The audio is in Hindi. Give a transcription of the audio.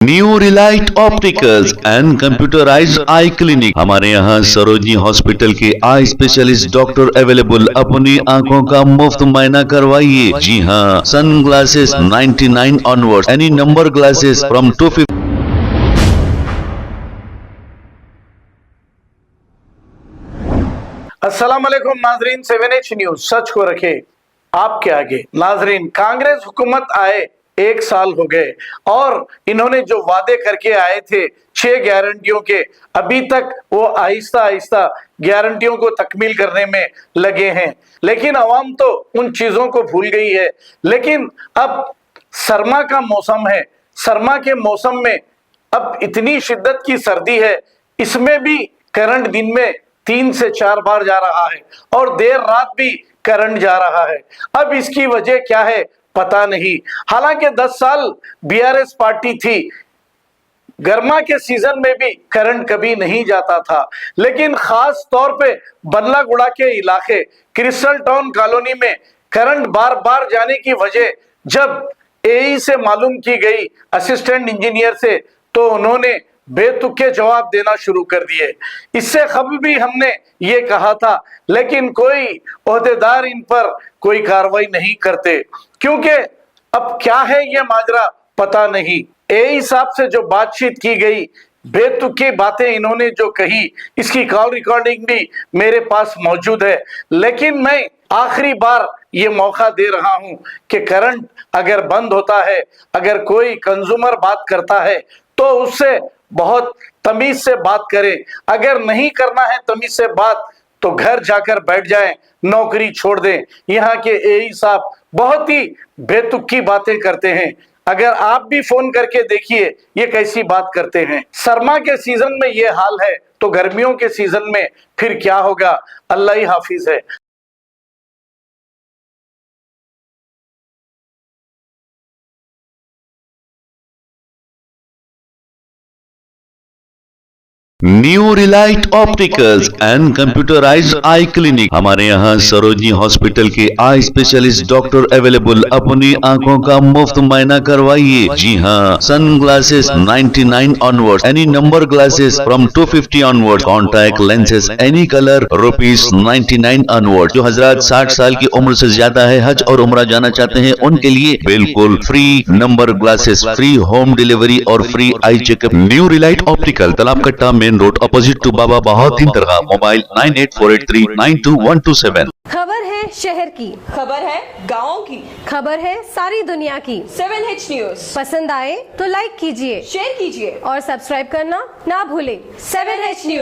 New Relight opticals and computerised I clinic. हमारे यहाँ सरोजनी हॉस्पिटल के आई स्पेशलिस्ट डॉक्टर अवेलेबल। अपनी आंखों का मुफ्त मायना करवाइए। जी हाँ, sunglasses 99 onward, any number glasses from 250। अस्सलाम वालेकुम नाजरीन, 7H न्यूज सच को रखे आपके आगे। नाजरीन, कांग्रेस हुकूमत आए 1 साल हो गए और इन्होंने जो वादे करके आए थे 6 गारंटियों के, अभी तक वो आहिस्ता आहिस्ता गारंटियों को तकमील करने में लगे हैं। लेकिन अवाम तो उन चीजों को भूल गई है। लेकिन अब सरमा का मौसम है, सरमा के मौसम में अब इतनी शिद्दत की सर्दी है, इसमें भी करंट दिन में 3 से 4 बार जा रहा है और देर रात भी करंट जा रहा है। अब इसकी वजह क्या है पता नहीं। हालांकि 10 साल बीआरएस पार्टी थी, गर्मा के सीजन में भी करंट कभी नहीं जाता था। लेकिन खास तौर पे बल्लागुड़ा के इलाके क्रिस्टल टाउन कॉलोनी में करंट बार बार जाने की वजह जब एई से मालूम की गई, असिस्टेंट इंजीनियर से, तो उन्होंने बेतुके जवाब देना शुरू कर दिए। इससे कभी भी हमने ये कहा था, लेकिन कोई ओहदेदार इन पर कोई कार्रवाई नहीं करते, क्योंकि अब क्या है ये माजरा पता नहीं। एई साहब से जो बातचीत की गई, बेतुकी बातें इन्होंने जो कही, इसकी कॉल रिकॉर्डिंग भी मेरे पास मौजूद है। लेकिन मैं आखिरी बार ये मौका दे रहा हूं कि करंट अगर बंद होता है, अगर कोई कंज्यूमर बात करता है तो उससे बहुत तमीज से बात करें। अगर नहीं करना है तमीज से बात तो घर जाकर बैठ जाएं, नौकरी छोड़ दें। यहाँ के एई साहब बहुत ही बेतुकी बातें करते हैं। अगर आप भी फोन करके देखिए ये कैसी बात करते हैं। सरमा के सीजन में ये हाल है तो गर्मियों के सीजन में फिर क्या होगा। अल्लाह ही हाफिज है। New Relight opticals and computerised I clinic. हमारे यहाँ सरोजनी हॉस्पिटल के आई स्पेशलिस्ट डॉक्टर अवेलेबल। अपनी आंखों का मुफ्त मायना करवाइए। जी हाँ, sunglasses 99 onward, any number glasses from 250 onward, contact lenses any colour ₹99 onward. जो हजरात 60 साल की उम्र से ज्यादा है, हज और उम्रा जाना चाहते हैं, उनके लिए बिल्कुल free number glasses, free home delivery और free eye checkup. New relight optical, Talab Katta, main road, opposite to Baba Bahauddin Dargah. Mobile 9848392127। खबर है शहर की, खबर है गाँव की, खबर है सारी दुनिया की। 7H न्यूज पसंद आए तो लाइक कीजिए, शेयर कीजिए और सब्सक्राइब करना ना भूलें। 7H news.